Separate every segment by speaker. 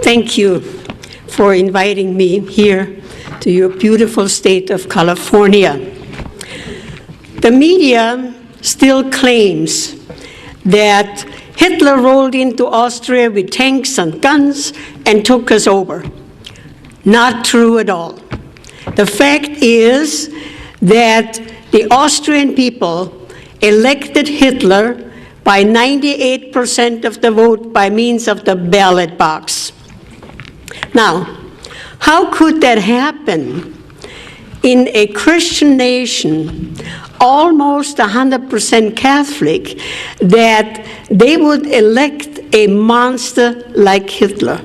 Speaker 1: thank you for inviting me here to your beautiful state of California. The media still claims that Hitler rolled into Austria with tanks and guns and took us over. Not true at all. The fact is that the Austrian people elected Hitler by 98% of the vote by means of the ballot box. Now, how could that happen in a Christian nation, almost 100% Catholic, that they would elect a monster like Hitler?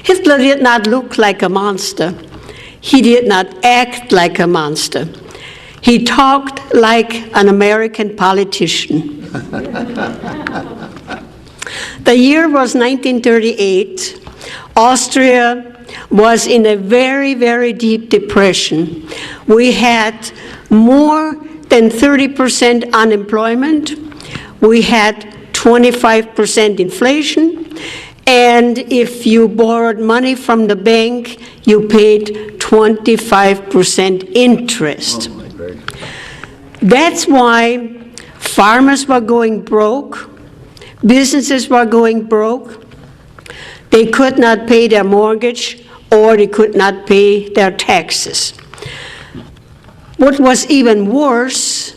Speaker 1: Hitler did not look like a monster. He did not act like a monster. He talked like an American politician. The year was 1938. Austria was in a very, very deep depression. We had more than 30% unemployment. We had 25% inflation. And if you borrowed money from the bank, you paid 25% interest. That's why farmers were going broke, businesses were going broke. They could not pay their mortgage, or they could not pay their taxes. What was even worse,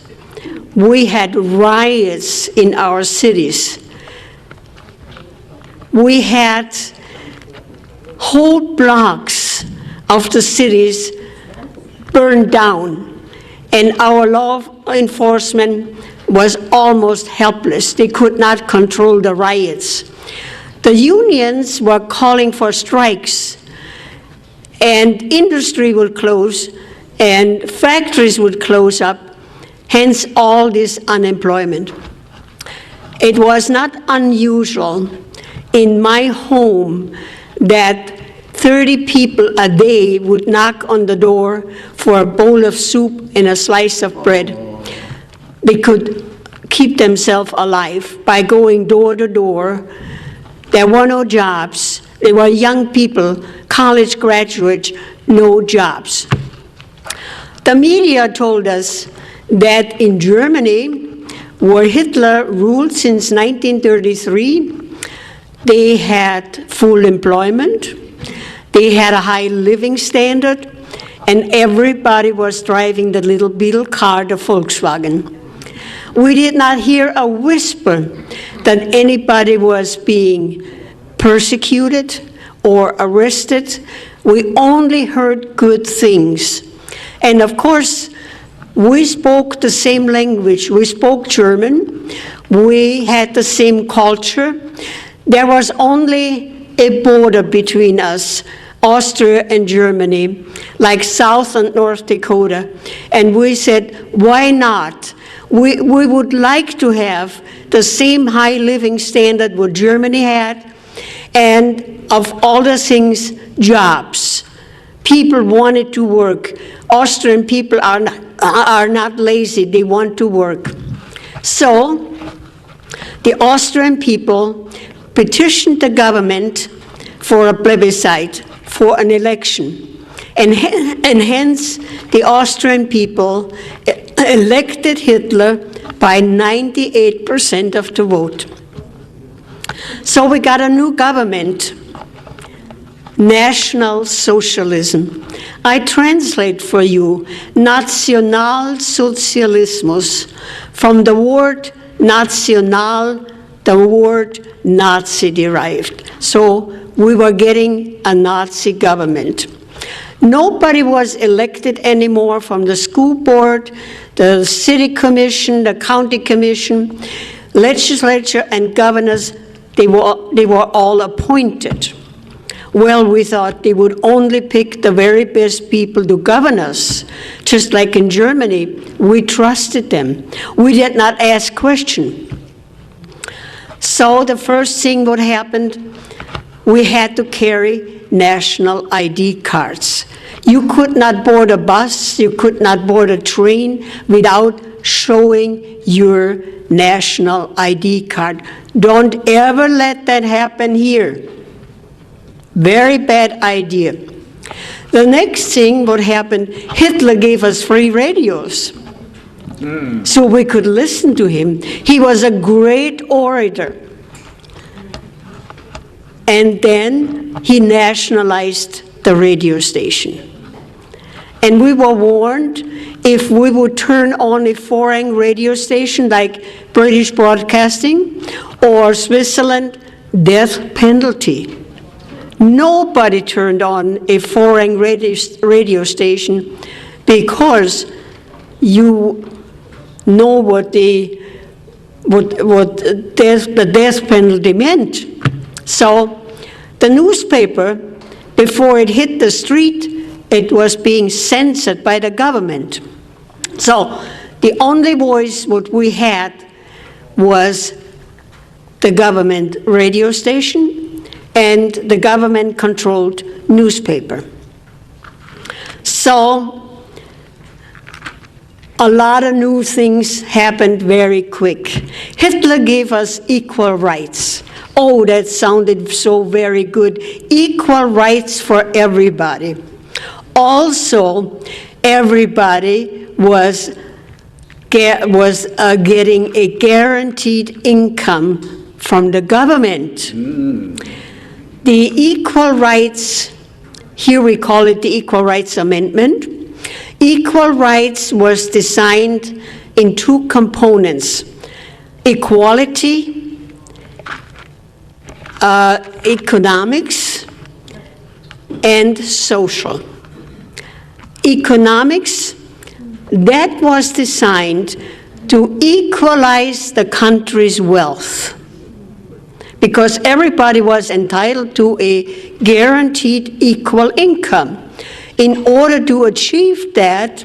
Speaker 1: we had riots in our cities. We had whole blocks of the cities burned down, and our law enforcement was almost helpless. They could not control the riots. The unions were calling for strikes, and industry would close, and factories would close up, hence all this unemployment. It was not unusual in my home that 30 people a day would knock on the door for a bowl of soup and a slice of bread. They could keep themselves alive by going door to door. There were no jobs. They were young people, college graduates, no jobs. The media told us that in Germany, where Hitler ruled since 1933, they had full employment, they had a high living standard, and everybody was driving the little beetle car, the Volkswagen. We did not hear a whisper that anybody was being persecuted or arrested. We only heard good things. And of course, we spoke the same language. We spoke German. We had the same culture. There was only a border between us, Austria and Germany, like South and North Dakota. And we said, why not? We would like to have the same high living standard what Germany had, and of all the things, jobs. People wanted to work. Austrian people are not lazy, they want to work. So the Austrian people petitioned the government for a plebiscite, for an election. And hence, the Austrian people elected Hitler by 98% of the vote. So we got a new government, National Socialism. I translate for you, Nationalsozialismus, from the word national, the word Nazi derived. So we were getting a Nazi government. Nobody was elected anymore from the school board, the city commission, the county commission, legislature, and governors. They were all appointed. Well, we thought they would only pick the very best people to govern us. Just like in Germany, we trusted them. We did not ask questions. So the first thing what happened, we had to carry national ID cards. You could not board a bus, you could not board a train without showing your national ID card. Don't ever let that happen here. Very bad idea. The next thing what happened, Hitler gave us free radios. So we could listen to him. He was a great orator. And then he nationalized the radio station. And we were warned if we would turn on a foreign radio station like British Broadcasting or Switzerland, death penalty. Nobody turned on a foreign radio station because you know what the death penalty meant. So the newspaper, before it hit the street, it was being censored by the government. So the only voice what we had was the government radio station and the government-controlled newspaper. So a lot of new things happened very quick. Hitler gave us equal rights. Oh, that sounded so very good. Equal rights for everybody. Also, everybody was getting a guaranteed income from the government. The equal rights, here we call it the Equal Rights Amendment. Equal rights was designed in two components: equality, economics, and social. Economics, that was designed to equalize the country's wealth, because everybody was entitled to a guaranteed equal income. In order to achieve that,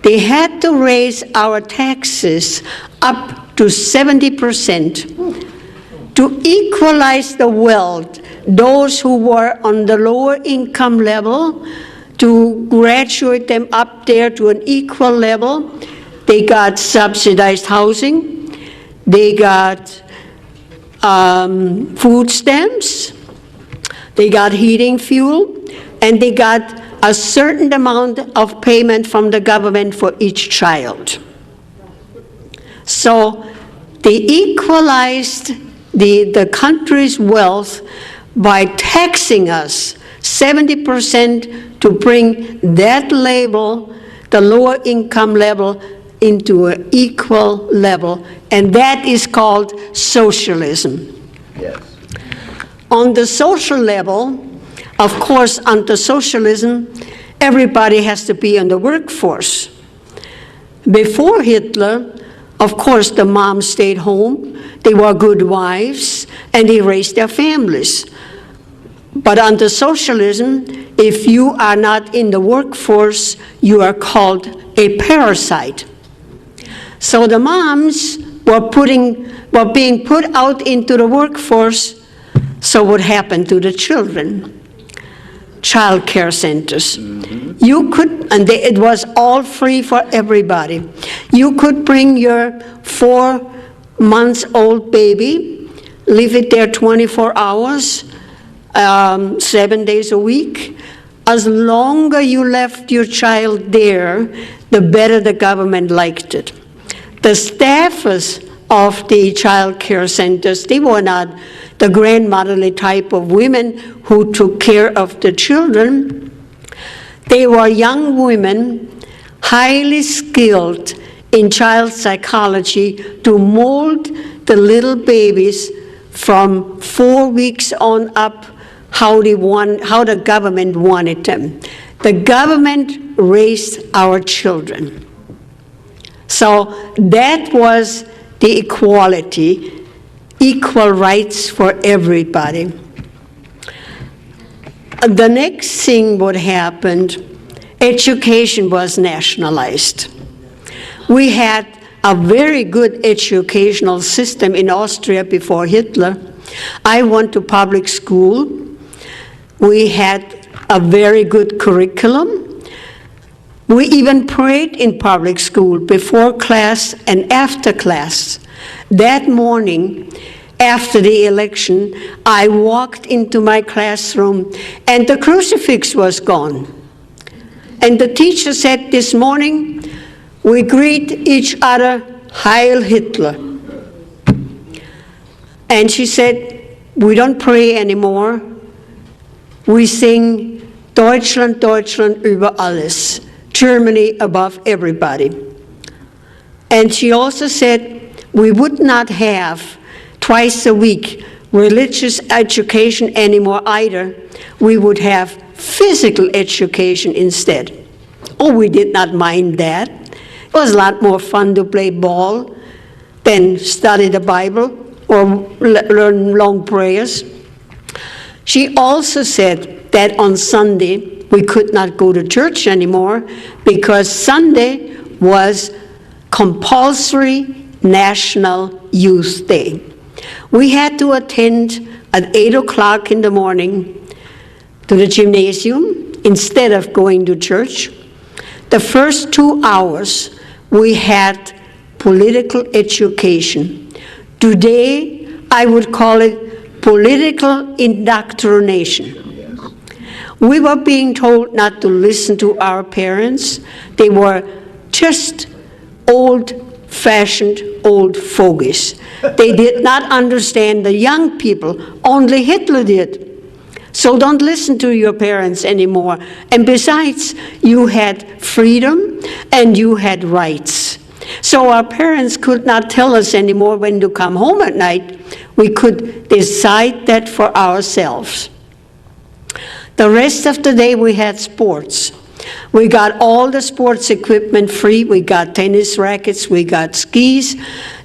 Speaker 1: they had to raise our taxes up to 70% to equalize the wealth. Those who were on the lower income level, to graduate them up there to an equal level. They got subsidized housing, they got food stamps, they got heating fuel, and they got a certain amount of payment from the government for each child. So they equalized the country's wealth by taxing us 70% to bring that level, the lower income level, into an equal level, and that is called socialism.
Speaker 2: Yes.
Speaker 1: On the social level, of course, under socialism, everybody has to be in the workforce. Before Hitler, of course, the moms stayed home, they were good wives, and they raised their families. But under socialism, if you are not in the workforce, you are called a parasite. So the moms were being put out into the workforce, so what happened to the children? Child care centers. You could, and it was all free for everybody. You could bring your 4-month-old baby, leave it there 24 hours, 7 days a week. As longer you left your child there, the better the government liked it. The staffers of the child care centers, they were not the grandmotherly type of women who took care of the children. They were young women, highly skilled in child psychology, to mold the little babies from 4 weeks on up how the government wanted them. The government raised our children. So that was the equality, equal rights for everybody. The next thing what happened, education was nationalized. We had a very good educational system in Austria before Hitler. I went to public school. We had a very good curriculum. We even prayed in public school before class and after class. That morning, after the election, I walked into my classroom and the crucifix was gone. And the teacher said, this morning, we greet each other, Heil Hitler. And she said, we don't pray anymore. We sing Deutschland, Deutschland über alles, Germany above everybody. And she also said, we would not have twice a week religious education anymore either. We would have physical education instead. Oh, we did not mind that. It was a lot more fun to play ball than study the Bible or learn long prayers. She also said that on Sunday we could not go to church anymore because Sunday was compulsory National Youth Day. We had to attend at 8 o'clock in the morning to the gymnasium instead of going to church. The first 2 hours we had political education. Today I would call it political indoctrination. We were being told not to listen to our parents. They were just old-fashioned old fogies. They did not understand the young people. Only Hitler did. So don't listen to your parents anymore. And besides, you had freedom and you had rights. So our parents could not tell us anymore when to come home at night. We could decide that for ourselves. The rest of the day we had sports. We got all the sports equipment free. We got tennis rackets, we got skis,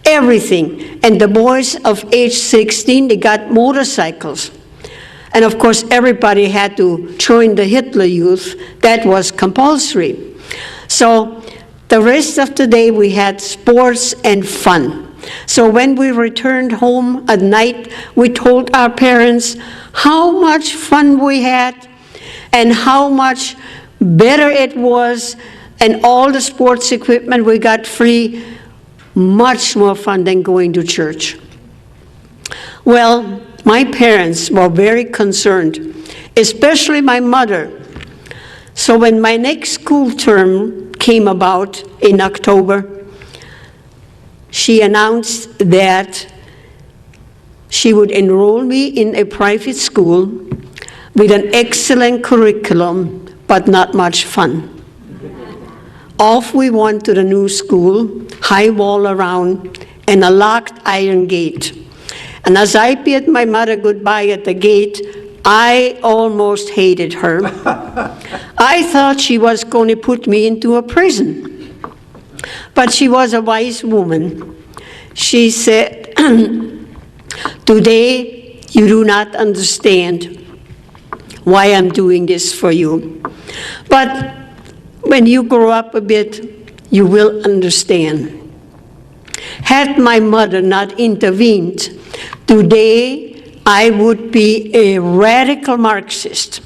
Speaker 1: everything. And the boys of age 16, they got motorcycles. And of course, everybody had to join the Hitler Youth. That was compulsory. So the rest of the day we had sports and fun. So when we returned home at night, we told our parents how much fun we had and how much better it was, and all the sports equipment we got free, much more fun than going to church. Well, my parents were very concerned, especially my mother. So when my next school term came about in October, she announced that she would enroll me in a private school with an excellent curriculum, but not much fun. Off we went to the new school, high wall around, and a locked iron gate. And as I bid my mother goodbye at the gate, I almost hated her. I thought she was going to put me into a prison. But she was a wise woman. She said, today you do not understand why I'm doing this for you. But when you grow up a bit, you will understand. Had my mother not intervened, today I would be a radical Marxist.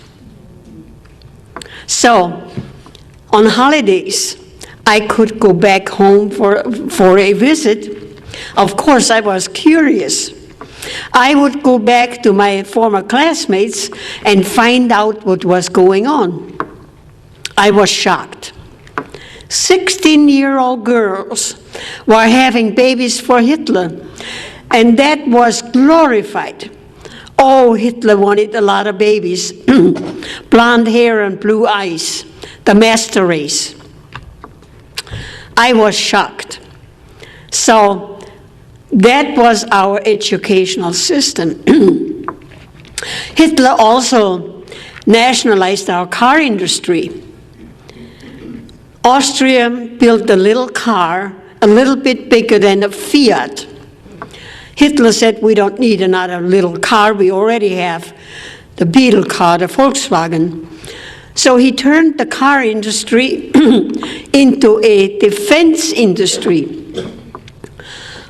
Speaker 1: So, on holidays, I could go back home for a visit. Of course, I was curious. I would go back to my former classmates and find out what was going on. I was shocked. 16-year-old girls were having babies for Hitler, and that was glorified. Oh, Hitler wanted a lot of babies, blonde hair and blue eyes, the master race. I was shocked. So that was our educational system. Hitler also nationalized our car industry. Austria built a little car, a little bit bigger than a Fiat. Hitler said, we don't need another little car, we already have the Beetle car, the Volkswagen. So he turned the car industry into a defense industry.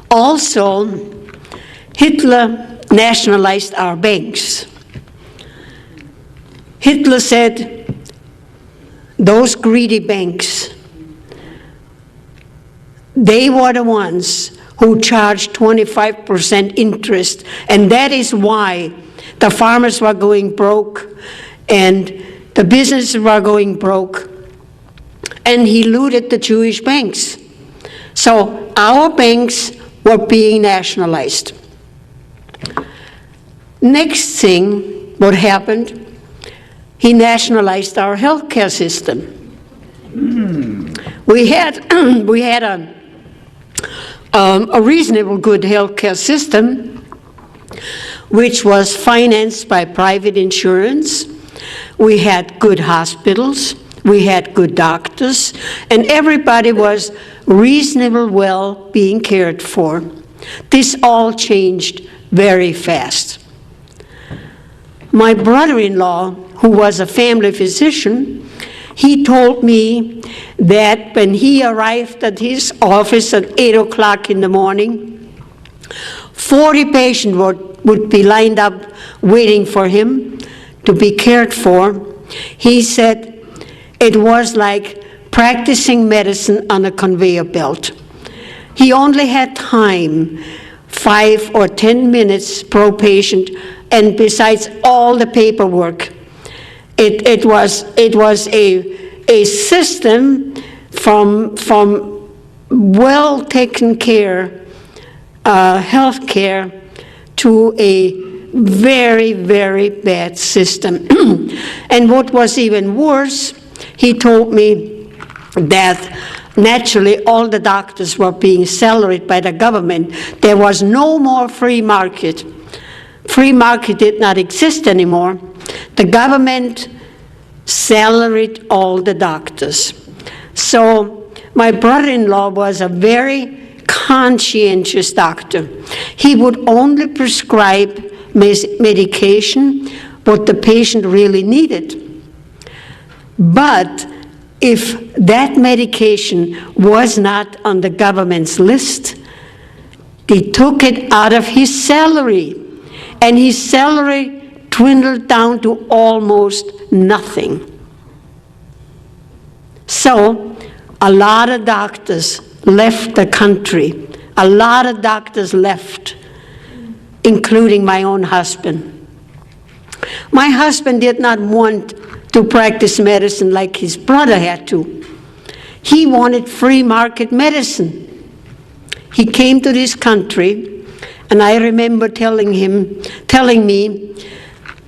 Speaker 1: Also, Hitler nationalized our banks. Hitler said, those greedy banks, they were the ones who charged 25% interest. And that is why the farmers were going broke and the businesses were going broke. And he looted the Jewish banks. So our banks were being nationalized. Next thing, what happened, he nationalized our healthcare system. We had a reasonable good healthcare system, which was financed by private insurance. We had good hospitals, we had good doctors, and everybody was reasonable well being cared for. This all changed very fast. My brother-in-law, who was a family physician, he told me that when he arrived at his office at 8 o'clock in the morning, 40 patients would be lined up waiting for him to be cared for. He said it was like practicing medicine on a conveyor belt. He only had time, 5 or 10 minutes per patient, and besides all the paperwork, it was a system from well taken care health care to a very, very bad system. And what was even worse, he told me that naturally all the doctors were being salaried by the government. There was no more free market. Free market did not exist anymore. The government salaried all the doctors. So my brother-in-law was a very conscientious doctor. He would only prescribe medication what the patient really needed. But if that medication was not on the government's list, they took it out of his salary, and his salary dwindled down to almost nothing. So a lot of doctors left the country. A lot of doctors left, including my own husband. My husband did not want to practice medicine like his brother had to. He wanted free market medicine. He came to this country, and I remember telling me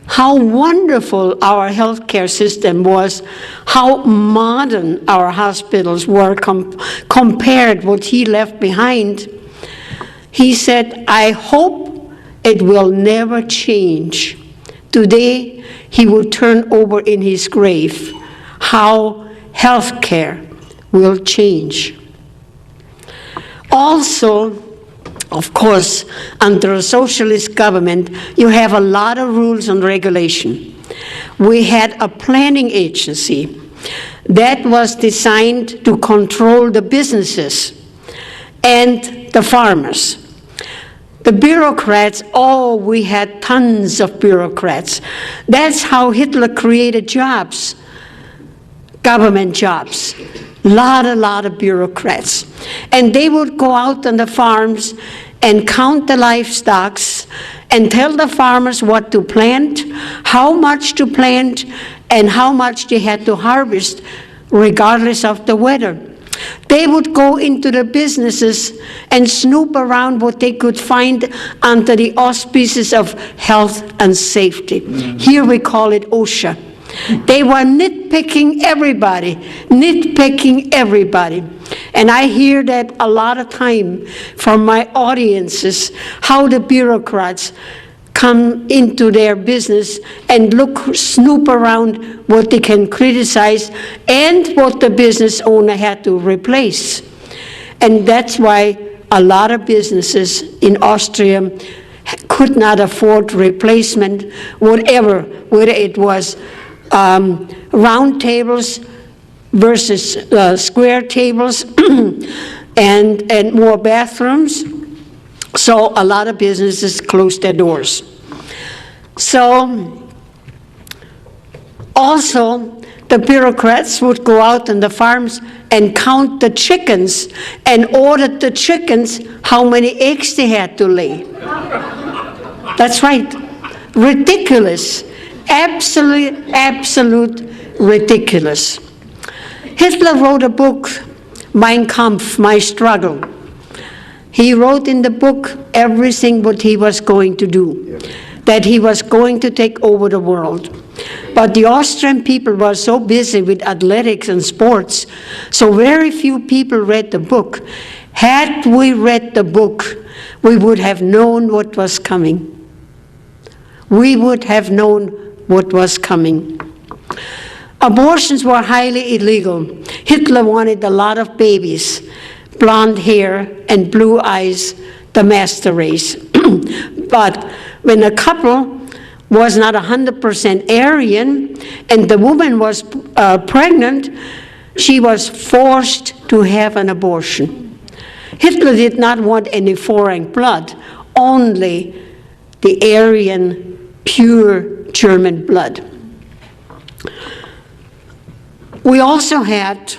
Speaker 1: how wonderful our healthcare system was, how modern our hospitals were compared what he left behind. He said, I hope it will never change. Today, he would turn over in his grave how healthcare will change. Also, of course, under a socialist government, you have a lot of rules and regulation. We had a planning agency that was designed to control the businesses and the farmers. The bureaucrats, we had tons of bureaucrats. That's how Hitler created jobs, government jobs. Lot of bureaucrats. And they would go out on the farms and count the livestock and tell the farmers what to plant, how much to plant, and how much they had to harvest, regardless of the weather. They would go into the businesses and snoop around what they could find under the auspices of health and safety. Mm-hmm. Here we call it OSHA. They were nitpicking everybody. And I hear that a lot of time from my audiences, how the bureaucrats come into their business and snoop around what they can criticize and what the business owner had to replace. And that's why a lot of businesses in Austria could not afford replacement, whether it was round tables versus square tables and more bathrooms. So a lot of businesses closed their doors. So Also, the bureaucrats would go out on the farms and count the chickens and order the chickens how many eggs they had to lay. That's right. Ridiculous. Absolute ridiculous. Hitler wrote a book, Mein Kampf, My Struggle. He wrote in the book everything what he was going to do, that he was going to take over the world. But the Austrian people were so busy with athletics and sports, so very few people read the book. Had we read the book, we would have known what was coming. We would have known what was coming. Abortions were highly illegal. Hitler wanted a lot of babies, blonde hair and blue eyes, the master race. But when a couple was not 100% Aryan and the woman was pregnant, she was forced to have an abortion. Hitler did not want any foreign blood, only the Aryan, pure German blood. We also had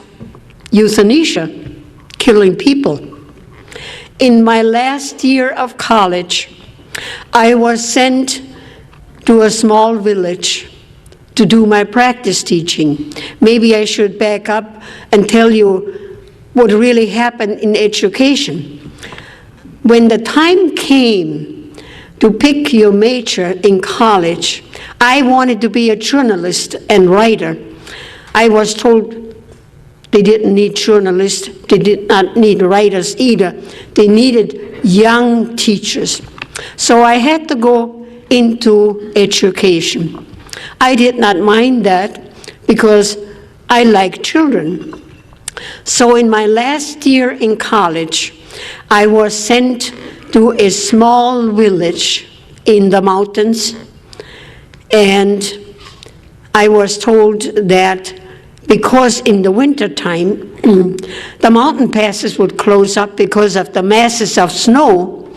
Speaker 1: euthanasia, killing people. In my last year of college, I was sent to a small village to do my practice teaching. Maybe I should back up and tell you what really happened in education. When the time came to pick your major in college, I wanted to be a journalist and writer. I was told they didn't need journalists, they did not need writers either. They needed young teachers. So I had to go into education. I did not mind that because I like children. So in my last year in college, I was sent to a small village in the mountains, and I was told that because in the wintertime, the mountain passes would close up because of the masses of snow.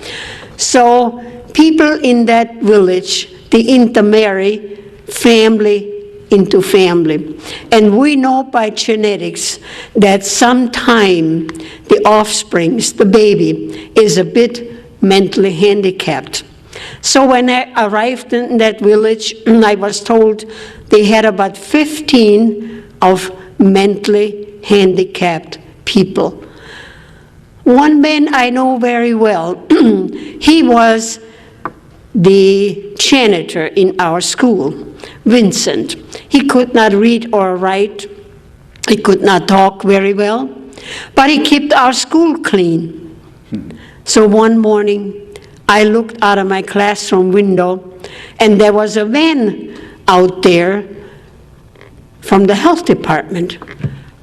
Speaker 1: So people in that village, they intermarry family into family. And we know by genetics that sometime the offsprings, the baby, is a bit mentally handicapped. So when I arrived in that village, I was told they had about 15 of mentally handicapped people. One man I know very well, he was the janitor in our school, Vincent. He could not read or write. He could not talk very well, but he kept our school clean. So one morning, I looked out of my classroom window, and there was a van out there from the health department.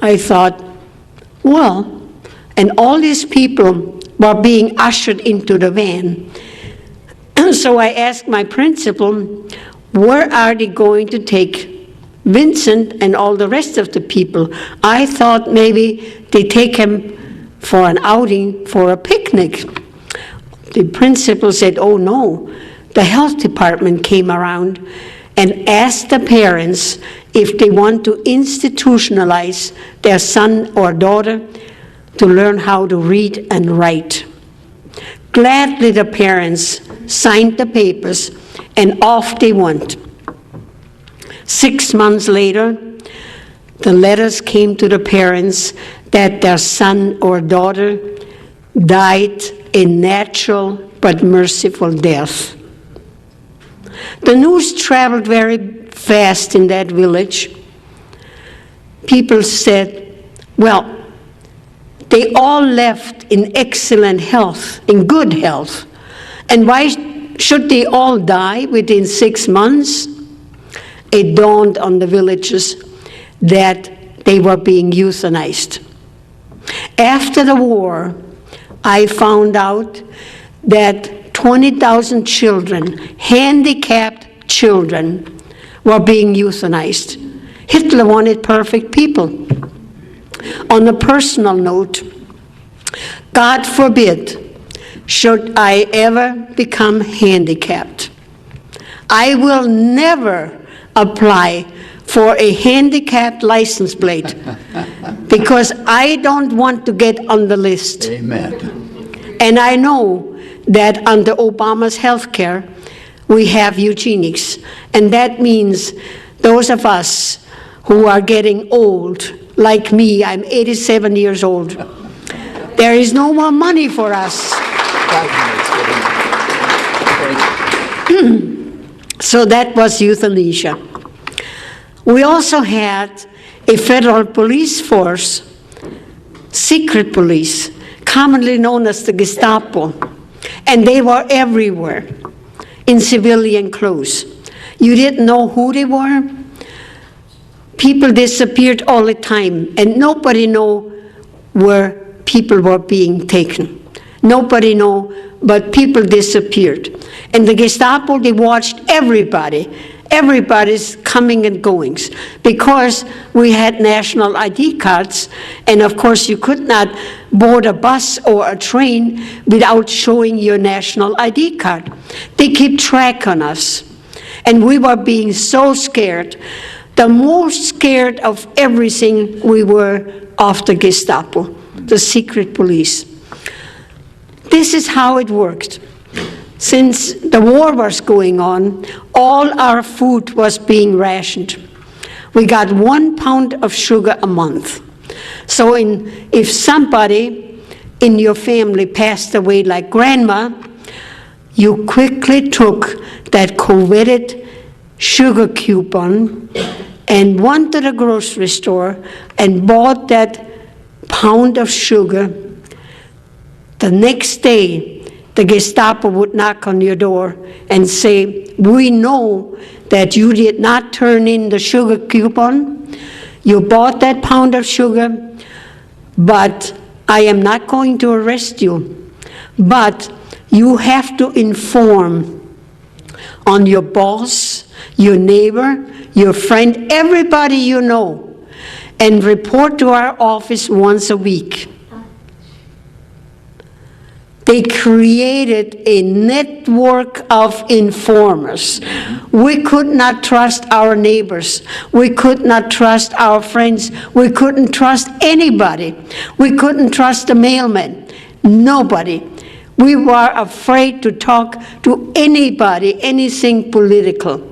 Speaker 1: I thought, well, and all these people were being ushered into the van. And so I asked my principal, where are they going to take Vincent and all the rest of the people? I thought maybe they take him for an outing, for a picnic. The principal said, oh no, the health department came around and asked the parents if they want to institutionalize their son or daughter to learn how to read and write. Gladly the parents signed the papers and off they went. 6 months later, the letters came to the parents that their son or daughter died a natural but merciful death. The news traveled very fast in that village. People said, well, they all left in excellent health, in good health. And why should they all die within 6 months? It dawned on the villagers that they were being euthanized. After the war, I found out that 20,000 children, handicapped children, were being euthanized. Hitler wanted perfect people. On a personal note, God forbid, should I ever become handicapped, I will never apply for a handicapped license plate because I don't want to get on the list.
Speaker 2: Amen.
Speaker 1: And I know that under Obama's health care, we have eugenics. And that means those of us who are getting old, like me, I'm 87 years old, there is no more money for us. So that was euthanasia. We also had a federal police force, secret police, commonly known as the Gestapo, and they were everywhere in civilian clothes. You didn't know who they were. People disappeared all the time, and nobody knew where people were being taken. Nobody knew, but people disappeared. And the Gestapo, they watched everybody's coming and goings, because we had national ID cards, and of course you could not board a bus or a train without showing your national ID card. They keep track on us, and we were being so scared. The most scared of everything we were of the Gestapo, the secret police. This is how it worked. Since the war was going on, all our food was being rationed. We got 1 pound of sugar a month. So if somebody in your family passed away, like grandma, you quickly took that coveted sugar coupon and went to the grocery store and bought that pound of sugar. The next day, the Gestapo would knock on your door and say, "We know that you did not turn in the sugar coupon. You bought that pound of sugar, but I am not going to arrest you. But you have to inform on your boss, your neighbor, your friend, everybody you know, and report to our office once a week." They created a network of informers. We could not trust our neighbors. We could not trust our friends. We couldn't trust anybody. We couldn't trust the mailman. Nobody. We were afraid to talk to anybody, anything political,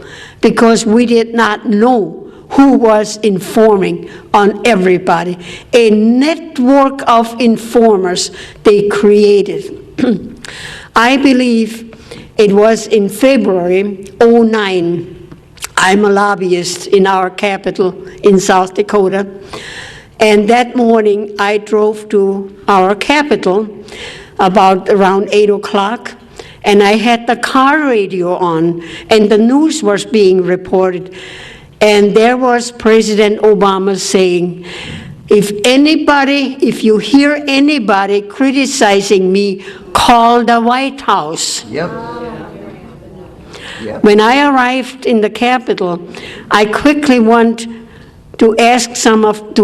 Speaker 1: because we did not know who was informing on everybody. A network of informers they created. I believe it was in February '09. I'm a lobbyist in our capital in South Dakota. And that morning I drove to our capital about around 8 o'clock, and I had the car radio on, and the news was being reported. And there was President Obama saying, if you hear anybody criticizing me, call the White House.
Speaker 2: Yep.
Speaker 1: When I arrived in the Capitol, I quickly went to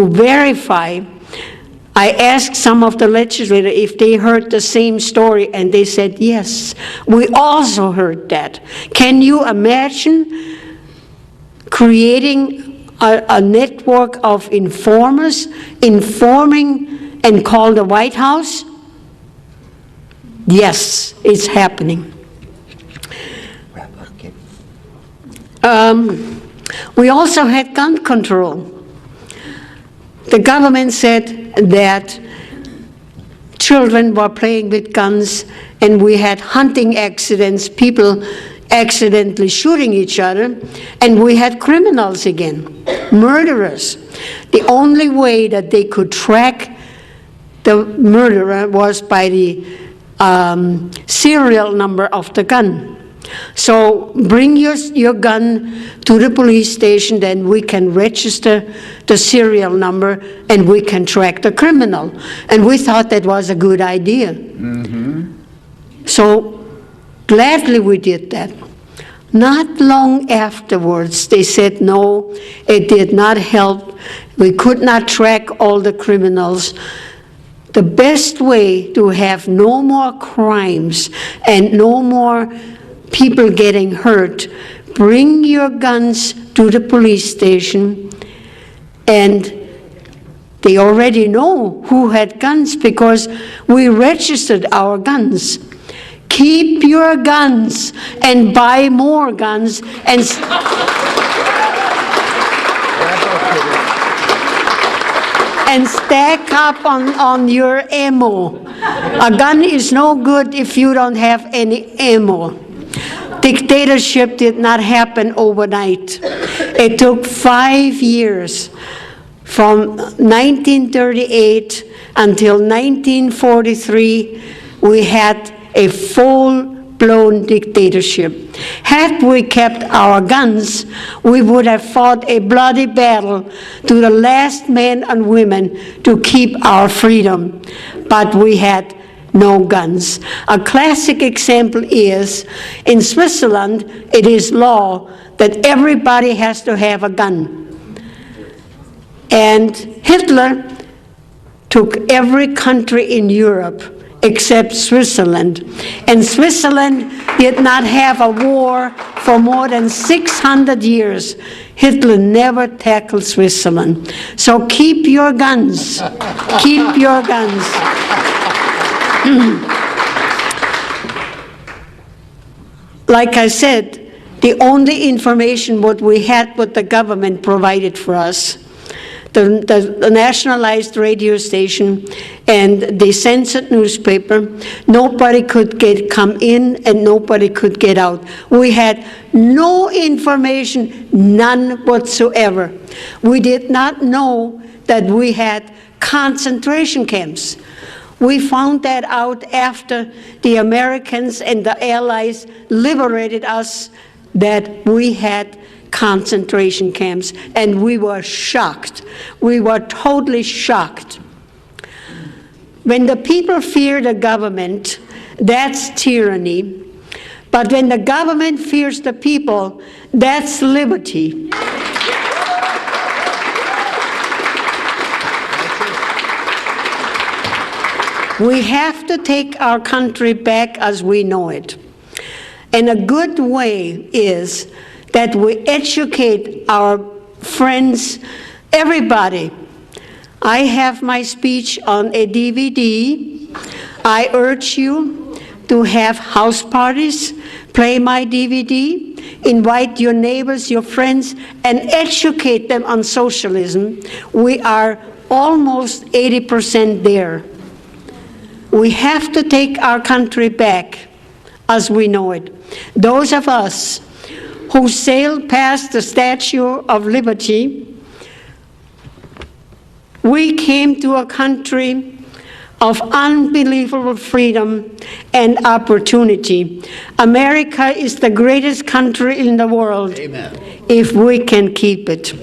Speaker 1: verify. I asked some of the legislators if they heard the same story, and they said, yes, we also heard that. Can you imagine creating a network of informers, informing and call the White House? Yes, it's happening. We also had gun control. The government said that children were playing with guns, and we had hunting accidents, people accidentally shooting each other, and we had criminals again, murderers. The only way that they could track the murderer was by the serial number of the gun. So bring your gun to the police station, then we can register the serial number and we can track the criminal. And we thought that was a good idea. Mm-hmm. So gladly we did that. Not long afterwards, they said, no, it did not help. We could not track all the criminals. The best way to have no more crimes and no more people getting hurt bring your guns to the police station, and they already know who had guns because we registered our guns. Keep your guns and buy more guns and stack up on your ammo. A gun is no good if you don't have any ammo. Dictatorship did not happen overnight. It took 5 years, from 1938 until 1943, we had a full-blown dictatorship. Had we kept our guns, we would have fought a bloody battle to the last man and women to keep our freedom. But we had no guns. A classic example is, in Switzerland, it is law that everybody has to have a gun. And Hitler took every country in Europe except Switzerland. And Switzerland did not have a war for more than 600 years. Hitler never tackled Switzerland. So keep your guns. Keep your guns. Like I said, the only information what we had, what the government provided for us, the nationalized radio station and the censored newspaper, nobody could come in and nobody could get out. We had no information, none whatsoever. We did not know that we had concentration camps. We found that out after the Americans and the Allies liberated us, that we had concentration camps, and we were shocked. We were totally shocked. When the people fear the government, that's tyranny. But when the government fears the people, that's liberty. We have to take our country back as we know it. And a good way is that we educate our friends, everybody. I have my speech on a DVD. I urge you to have house parties, play my DVD, invite your neighbors, your friends, and educate them on socialism. We are almost 80% there. We have to take our country back as we know it. Those of us who sailed past the Statue of Liberty, we came to a country of unbelievable freedom and opportunity. America is the greatest country in the world. Amen. If we can keep it.